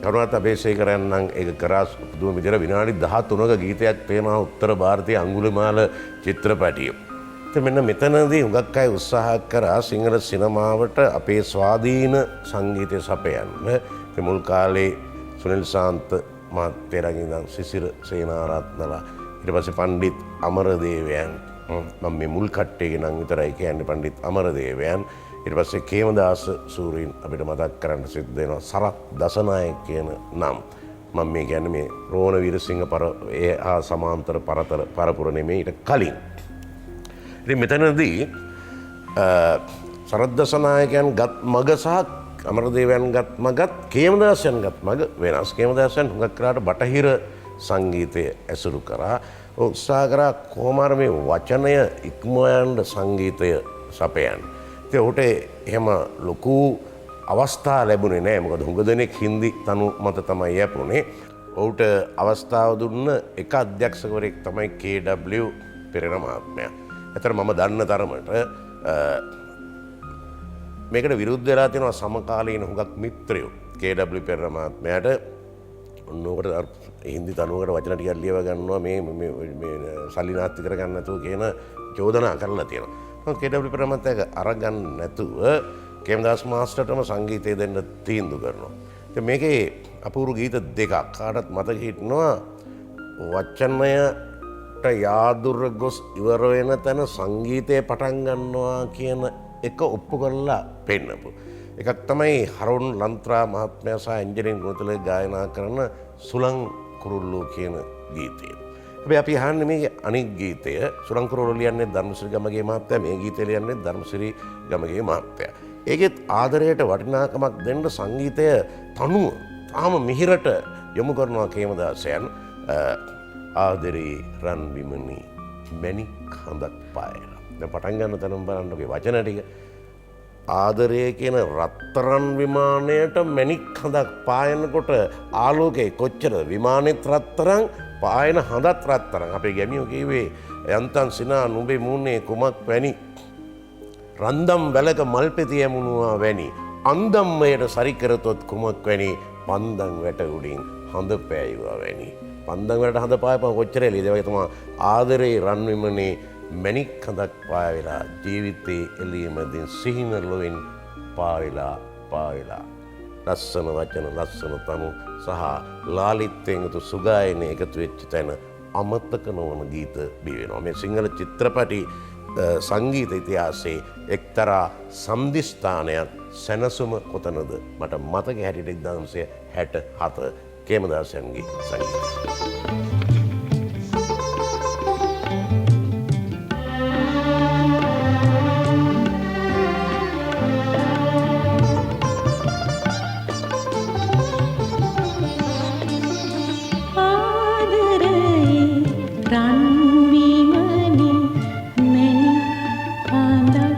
කරුණාරත්න අබේසේකරයන් නම් ඒක කරා පුදුම විදිහට විනාඩි 13ක ගීතයක් තේමා උත්තර භාරතීය අඟුලිමාල චිත්‍රපටිය. ඉතින් මෙන්න මෙතනදී හුඟක් අය උත්සාහ කරා සිංහල සිනමාවට අපේ ස්වාධීන සංගීතය සපයන්න. ඉතින් මුල් කාලේ සුනිල් ශාන්ත මාත්‍යරගෙන් ඉඳන් සිසිර සේනාරත්නලා, ඊට පස්සේ පණ්ඩිත් අමරදේවයන්, මම මේ මුල් කට්ටියගේ නම් විතරයි කියන්නේ පණ්ඩිත් අමරදේවයන්, ඊට පස්සේ කේමදාස සූරීන් අපිට මතක් කරන්න සිද්ධ වෙනවා සරත් දසනායක කියන නම්. මම මේ කියන්නේ මේ රෝණ වීරසිංහ ඒ සමාන්තර පරපුර නෙමෙයි ඊට කලින්. ඉතින් මෙතනදී සරත් දසනායකයන් ගත් මග සහ අමරදේවයන් ගත් මගත් කේමදාසයන් ගත් මග වෙනස්. කේමදාසයන් හුඟක් කරාට බටහිර සංගීතය ඇසුරු කරා. උත්සාහ කරා කොහොම හරි මේ වචනය ඉක්මවන්න සංගීතය සපයන්න. ඉතින් ඔහුට එහෙම ලොකු අවස්ථා ලැබුණේ නැහැ. මොකද හුඟ දෙනෙක් හින්දි තනු මත තමයි යපුනේ. ඔහුට අවස්ථාව දුන්න එක අධ්‍යක්ෂකවරයෙක් තමයි KW පෙරේරා මහත්මයා. ඒතර මම දන්න තරමට මේකට විරුද්ධ වෙලා තියෙනවා සමකාලීන හුඟක් මිත්‍රයෝ. KW පෙරේරා මහත්මයාට ඔන්නෝකට හින්දි තනුවකට වචන ටිකක් ලියව ගන්නවා මේ සල්ලි නාස්ති කරගන්න නැතුව කියන චෝදනා කරලා තියෙනවා. KW පෙරේරා මහත්මයා අරගන්න නැතුව කේමදාස් මාස්ටර්ටම සංගීතය දෙන්න තීන්දුව කරනවා. ඉතින් මේකේ අපූර්ව ගීත දෙකක් කාටත් මතක හිටිනවා. වචනයට යාදුර ගොස් ඉවර වෙන තැන සංගීතය පටන් ගන්නවා කියන එක ඔප්පු කරලා පෙන්නපු. එකක් තමයි හරුන් ලන්ත්‍රා මහත්මයා සහ එන්ජිනියරින් ගුණතිලක ගායනා කරන සුලං කුරුල්ලෝ කියන ගීතය. හැබැයි අපි අහන්නේ මේ අනික් ගීතය සුලං කුරුල්ලෝ ලියන්නේ ධර්මසිරි ගමගේ මහත්තයා, මේ ගීතය ලියන්නේ ධර්මසිරි ගමගේ මහත්තයා. ඒකෙත් ආදරයට වටිනාකමක් දෙන්න සංගීතය තනුව තාම මිහිරට යොමු කරනවා කේමදාසයන්. ආදරේ රන් විමනි මැණික් හඳක් පායලා. දැන් පටන් ගන්න තැනම බලන්නකෝ වචන ටික. ආදරය කියන රත්තරන් විමානයට මැණික් හඳක් පායනකොට ආලෝකයේ කොච්චර විමානෙත් රත්තරන් පායන හඳත් රත්තරන්. අපේ ගැමියෝ කිව්වේ යන්තම් සිනා නුඹේ මූණේ කුමක් වැනි රන්දම් වැලක මල්පෙති යමුණුවා වැනි අන්දම්මයට සරිකරතොත් කුමක් වැනි පන්දම් වැට උඩින් හඳ පෑයුවා වැනි. පන්දම් වලට හඳ පායපම කොච්චර එළියද? ඒ වගේ තමයි ආදරේ රන් විමනේ මැණික් හඳක් පායලා ජීවිතේ එළියමදින් සිහින ලොවෙන් පාවෙලා ලස්සන වචන ලස්සන තනු සහ ලාලිත්වයෙන් යුතු සුගායනය එකතු වෙච්ච තැන අමතක නොවන ගීත බිහි වෙනවා. මේ සිංහල චිත්‍රපටි සංගීත ඉතිහාසයේ එක්තරා සම්දිස්ථානයක් සැනසුම කොතනද මට මතක හැටියට 1967 කේමදාසයන්ගේ සංගීතය.
රන් විමනි මැණික් හඳක්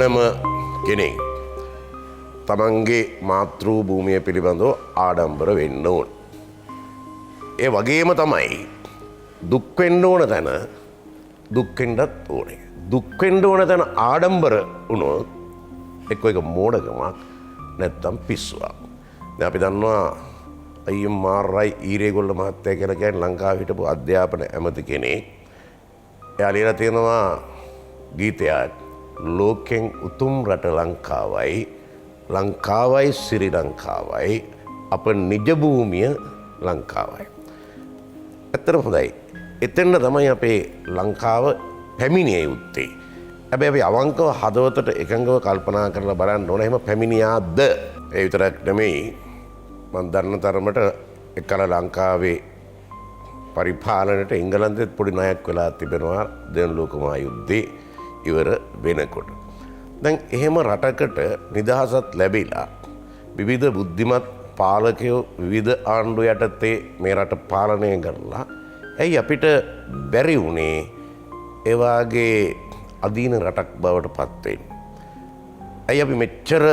ඕනෑම කෙනෙක් තමන්ගේ මාතෘ භූමිය පිළිබඳව ආඩම්බර වෙන්න ඕන. ඒ වගේම තමයි දුක් වෙන්න ඕන තැන දුක් වෙන්නත් ඕනේ. දුක් වෙන්න ඕන තැන ආඩම්බර වුණොත් එක්ක එක මෝඩකමක් නැත්තම් පිස්සුවක්. දැන් අපි දන්නවා අයිමාරයි ඊරේගොල්ල මහත්තයා කියලා කියන්නේ ලංකාවේ හිටපු අධ්‍යාපන ඇමති කෙනෙක්. එයා ලියලා තියෙනවා ගීතයක් ලෝකෙන් උතුම් රට ලංකාවයි ලංකාවයි ශ්‍රී ලංකාවයි අප නිජ භූමිය ලංකාවයි. ඇත්තටම හොඳයි. එතෙන්න තමයි අපේ ලංකාව පැමිණිය යුත්තේ. හැබැයි අපි අවංකව හදවතට එකඟව කල්පනා කරලා බලන්න ඕන එහෙම පැමිණියාද? ඒ විතරක් නෙමෙයි මම දන්න තරමට එකල ලංකාවේ පරිපාලනයට එංගලන්තෙත් පොඩි ණයක් වෙලා තිබෙනවා දෙවන ලෝක මහායුද්ධේ ඉවර වෙනකොට. දැන් එහෙම රටකට නිදහසත් ලැබිලා විවිධ බුද්ධිමත් පාලකයෝ විවිධ ආණ්ඩු යටතේ මේ රට පාලනය කරලා ඇයි අපිට බැරි වුණේ ඒ වාගේ අදීන රටක් බවට පත් වෙන්න? ඇයි අපි මෙච්චර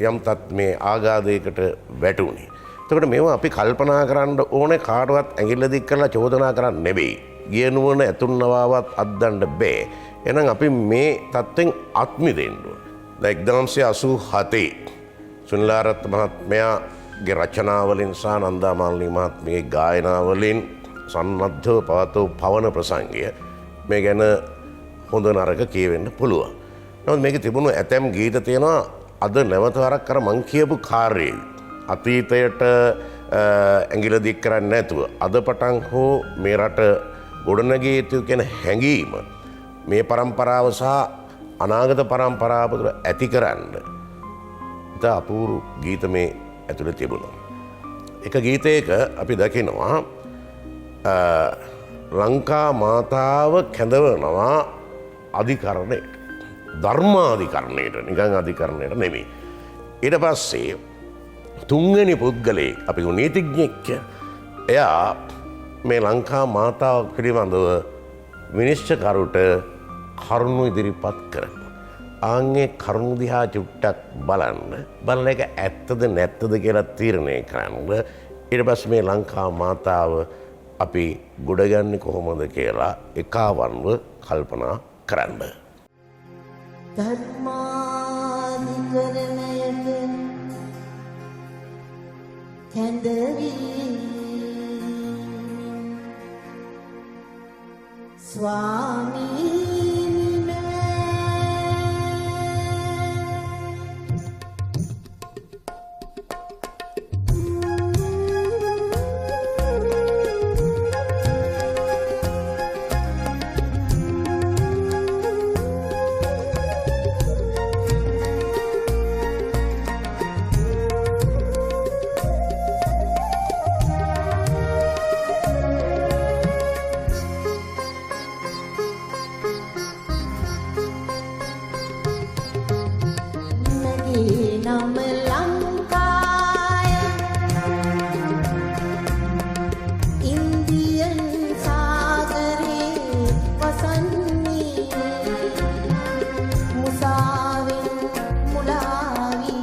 යම් මේ ආඝාතයකට වැටුනේ? එතකොට මේවා අපි කල්පනා කරන්න ඕනේ කාටවත් ඇඟිල්ල දික් කරලා චෝදනා කරන්න නෙවෙයි. ගිය නුවණ ඇතුන්නවාවත් අද්දන්න බෑ. එහෙනම් අපි මේ තත්ත්වෙන් අත්මි දෙන්න ඕනේ. දැන් 1987 සුනිලාරත් මහත්මයාගේ රචනාවලින් සහ නන්දාමාලිනී මහත්මියගේ ගායනාවලින් සන්නද්ධව පවතෝ පවන ප්‍රසංගය මේ ගැන හොඳ නරක කියවෙන්න පුළුවන්. නමුත් මේකේ තිබුණු ඇතැම් ගීත තියෙනවා අද නැවත වරක් අර මං කියපු කාර්යය අතීතයට ඇඟිල්ල දික් කරන්නේ නැතුව අද පටන් හෝ මේ රට ගොඩනගිය යුතු කියන හැඟීම මේ પરම්පරාව සහ අනාගත પરම්පරාව තුළ ඇති කරන්න ඉතා අපූර්ව ගීත මේ ඇතුළේ තිබුණා. එක ගීතයක අපි දකිනවා ලංකා මාතාව කැඳවනවා අධිකරණයට, ධර්මාධිකරණයට, නිකන් අධිකරණයට නෙමෙයි. ඊට පස්සේ තුන්වෙනි පුද්ගලයෙක් අපි නීතිඥයෙක් එයා මේ ලංකා මාතාව පිළිබඳව විනිශ්චයකරුට කරුණු ඉදිරිපත් කරනවා. ආන්ගේ කරුණු දිහා චුට්ටක් බලන්න. බලලා ඒක ඇත්තද නැත්තද කියලා තීරණය කරන්න. ඊට පස්සේ මේ ලංකා මාතාව අපි ගොඩගන්නේ කොහොමද කියලා එකවන්ව කල්පනා කරන්න.
ධර්මාධිකරණයට කැඳවි ස්වාමී නම ලංකාය ඉන්දියන් සාගරේ වසන්නේ මුසාවෙන් මුලාවි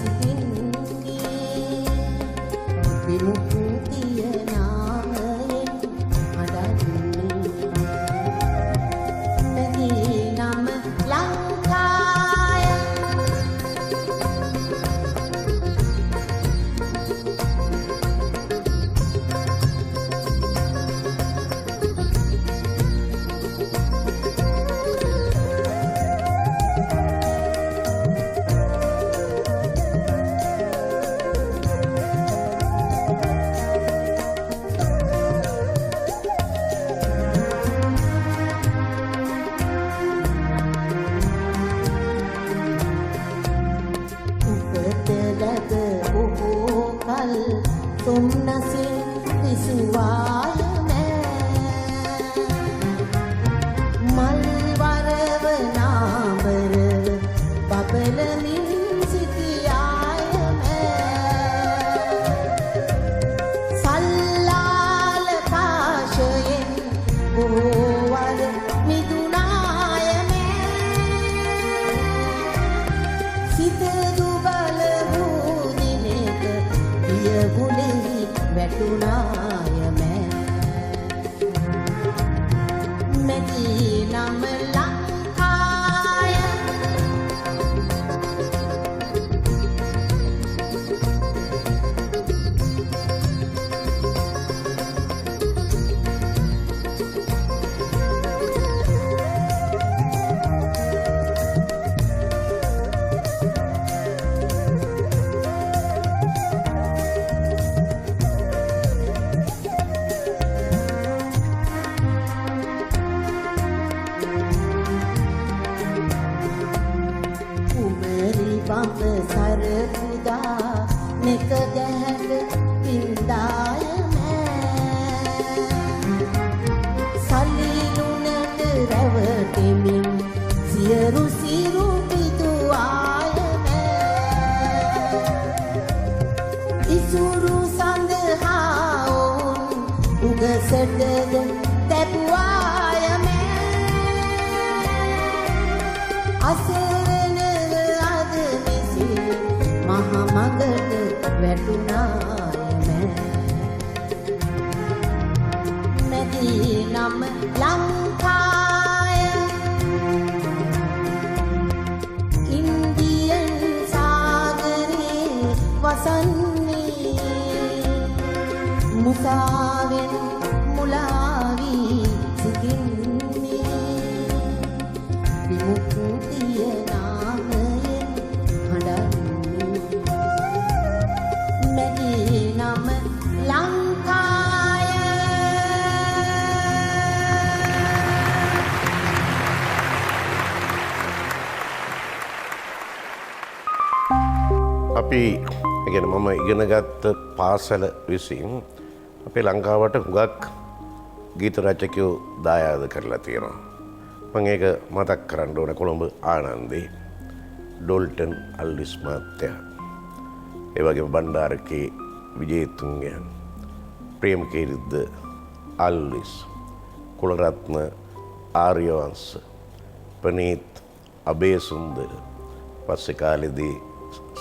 සිටින්නේ විමුක්තිය නාමයෙන් අඩන්නේ නම ලංකාය සොම්නසින් විසුවාය මල් වරව නාඹරව බබලමින් සිටියාය සල්ලාල පාශයෙන් බොහෝවර මිදුනාය වැටුනාය මැදී නම ලංකාය බඹ සරපුදා මෙක ගැහැට පින්දාය සල්ලිලුනට රැවටෙමින් සියරු සිරු පිදුවාය ඉසුරු සඳහා ඔවුන් උගසටද තැබුවාය මහමගට වැටුනාය මැදී නම ලංකාය ඉන්දියන් සාගරේ වසන්නේ මුසාවෙන් මුලාවී සිටින්නේ විමුක්තිය නාමයෙන් හඬන්නේ මැදී නම ලංකාය
අපි ගැන මම ඉගෙනගත්ත පාසල විසින් අපේ ලංකාවට හුඟක් ගීත රචකයෝ දායාද කරලා තියෙනවා. මම ඒක මතක් කරන්න ඕන. කොළඹ ආනන්දේ, ඩෝල්ටන් අල්විස් මහත්තයා, ඒ වගේම බණ්ඩාරකේ විජේතුංගයන්, ප්‍රේමකීර්ති අල්විස්, කුලරත්න ආර්යවංශ, ප්‍රනීත් අබේසුන්දර, පස්සේ කාලෙදී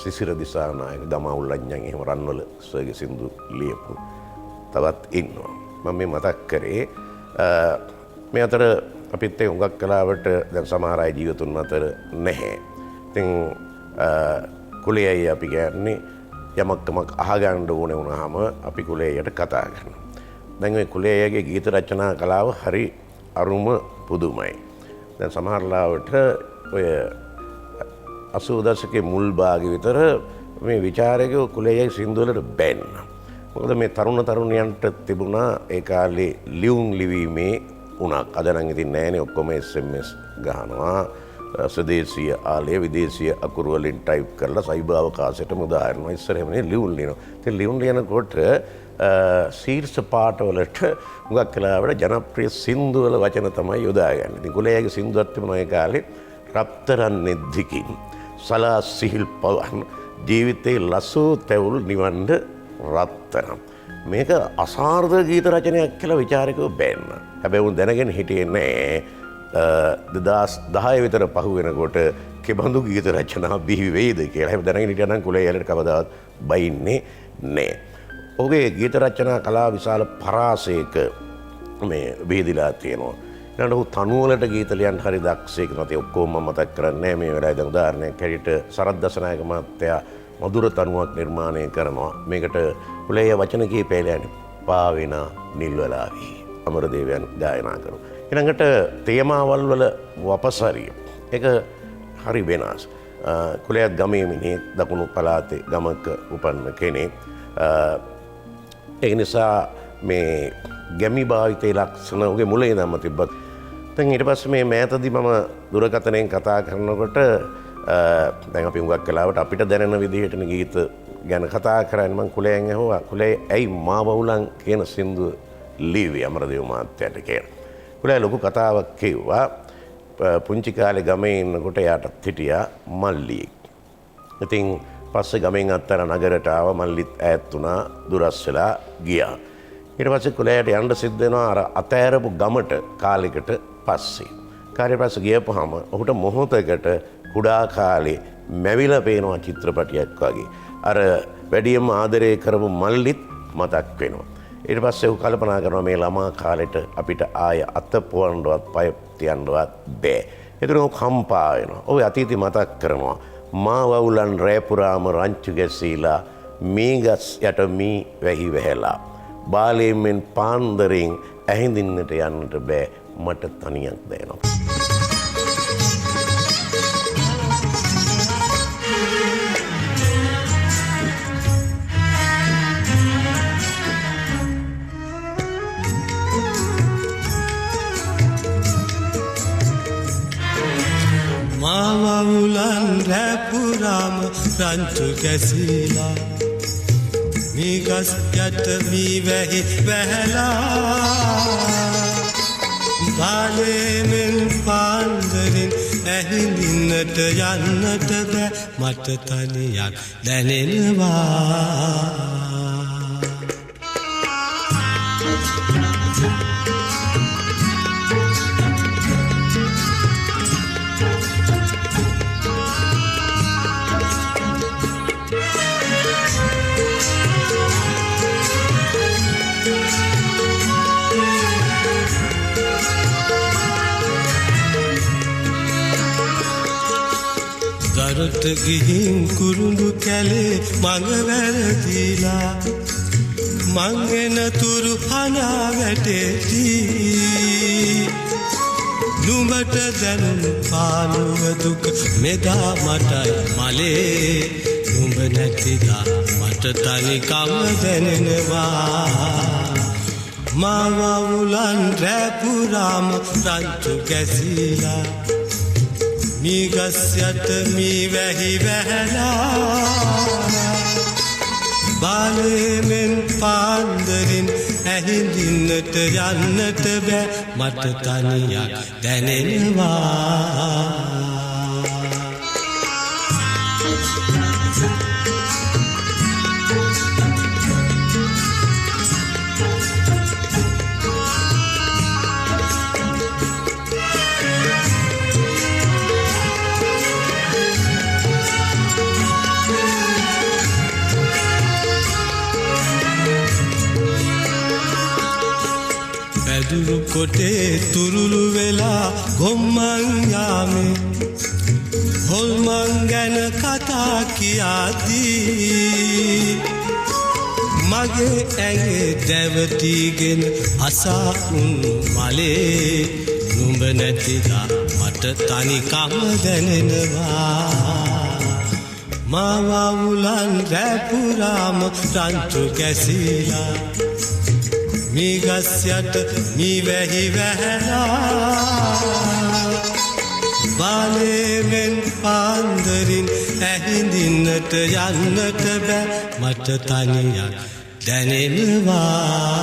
සිසිර දිසානායක, දමාඋල්ලඤ්ඤන්, එහෙම රන්වල සර්ගේ සින්දු ලියපු තවත් ඉන්නවා. මම මේ මතක් කරේ මේ අතර අපිත් ඒ හුඟක් කලාවට දැන් සමහර අය ජීවතුන් අතර නැහැ. ඉතින් කුලයයි අපි කියන්නේ යමක්කමක් අහගන්න ඕනේ වුණාම අපි කුලයට කතා කරනවා. දැන් ওই කුලයගේ ගීත රචනා කලාව හරි අරුම පුදුමයි. දැන් සමහර ලාවට ඔය 80 දශකයේ මුල් භාගය විතර මේ විචාරකයෝ කුලයයි සින්දු වලට බැන්න. මොකද මේ තරුණ තරුණියන්ට තිබුණා ඒ කාලේ ලියුම් ලිවීමේ උණක්. අද නම් ඉතින් නෑනේ, ඔක්කොම SMS ගහනවා. ස්වදේශීය ආලය විදේශීය අකුරු වලින් ටයිප් කරලා සයිබර් අවකාශයටම උදාහරනවා. ඉස්සර එහෙමනේ ලියුම් ලියනවා. ඉතින් ලියුම් ලියනකොට ශීර්ෂ පාඨවලට හුඟක් කලාවට ජනප්‍රිය සින්දු වල වචන තමයි යොදාගන්නේ. ඉතින් කුලයගේ සින්දුවක් තිබුණා ඒ කාලේ. රත්තරන් නෙද්දිකින් සලා සිහිල් පවන් ජීවිතේ ලසූ තැවුල් නිවන්න රත්තරම්. මේක අසාර්ථක ගීත රචනයක් කියලා විචාරකයෝ බැන්න. හැබැයි උන් දැනගෙන හිටියේ නෑ 2010 විතර පහු වෙනකොට කෙබඳු ගීත රචනා බිහි වෙයිද කියලා. හැබැයි දැනගෙන හිටියා නම් කුලයට කවදාවත් බයින්නේ නෑ. ඔහුගේ ගීත රචනා කලාව විශාල පරාසයක මේ බෙහෙදිලා තියෙනවා. ඊළඟට ඔහු තනුවලට ගීත ලියන්න හරි දක්ෂයෙක් නැති ඔක්කොම මම මතක් කරන්නේ මේ වෙලාවේ. දැන් උදාහරණයක් හැටියට සරත් දසනායක මහත්තයා මధుර තනුවක් නිර්මාණය කරනවා. මේකට කුලයේ වචන කීපය ලියන්නේ පාවෙන නිල්වලාවි අමරදේවයන් ගායනා කරනවා. ඊළඟට තේමාවල් වල වපසරිය ඒක හරි වෙනස්. කුලයක් ගමේ මිනිහෙක්, දකුණු පළාතේ ගමක උපන්න කෙනෙක්. ඒ නිසා මේ ගැමි භාවිතයේ ලක්ෂණ උගේ මුල ඉඳන්ම තිබ්බත් දැන් ඊට පස්සේ මේ මෑතදී මම දුරකථනයෙන් කතා කරනකොට දැන් අපි හුඟක් කලාවට අපිට දැනෙන විදිහට ගීත ගැන කතා කරන්නේ. මම කුලයෙන් ඇහුවා කුලේ ඇයි මාවුලන් කියන සින්දු ලිව්වේ අමරදේව මහත්තයාට කියලා. කුලේ ලොකු කතාවක් කිව්වා. පුංචි කාලේ ගමේ ඉන්නකොට යාටත් හිටියා මල්ලියෙක්. ඉතින් පස්සේ ගමෙන් අත්තර නගරට ආව. මල්ලිත් ඈත් වුණා, දුරස් වෙලා ගියා. ඊට පස්සේ කුලයට යන්න සිද්ධ වෙනවා අර අතෑරපු ගමට කාලෙකට පස්සේ. කාර්ය පස්සේ ගියපුවාම ඔහුට මොහොතකට කුඩා කාලේ මැවිලා පේනවා චිත්‍රපටියක් වගේ. අර වැඩියෙන්ම ආදරය කරපු මල්ලිත් මතක් වෙනවා. ඊට පස්සේ ඌ කල්පනා කරනවා මේ ළමා කාලෙට අපිට ආය අත පොවන්නවත් පය තියන්නවත් බෑ. ඒතර ඌ කම්පා වෙනවා. ඌ අතීතය මතක් කරනවා. මා වවුලන් රෑ පුරාම රංචු ගැසීලා මේ ගස් යට මී වැහි වැහැලා. බාලයෙන් පාන්දරින් ඇහිඳින්නට යන්නට බෑ මට තනියක් දැනෙනවා.
මාවුලන් රැපුරාම රංචු ගැසීලා මේ ගස් යට මී වැහි වැහැලා බාලයෙන් පාන්දරින් ඇහිඳින්නට යන්නට බෑ මට තනියක් දැනෙනවා. දරට ගිහින් කුරුඳු කැලේ මඟ වැරදිලා මං එනතුරු හනා වැටෙති නුඹට දැනුණු පාළුව දුක මෙදා මටයි මලේ නුඹ නැතිදා මට තනිකම දැනෙනවා. මාවුලන් රැපුරාම රංචු ගැසීලා මේ ගස් යට මේ වැහි වැහැලා බාලයෙන් පාන්දරින් ඇහිඳින්නට යන්නට බෑ මට තනියක් දැනෙනවා. පැදුරු කොටේ තුරුළු වෙලා ගොම්මන් යාමේ හොල්මන් ගැන කතා කියාදී මගේ ඇඟේ දැවටිගෙන අසා උණු මලේ නුඹ නැතිදා මට තනිකම දැනෙනවා. මාවුලන් රැපුරාම රංචු ගැසීලා මේ ගස් යට මී වැහි වැහැලා බාලයෙන් පාන්දරින් ඇහිඳින්නට යන්නට බෑ මට තනියක් දැනෙනවා.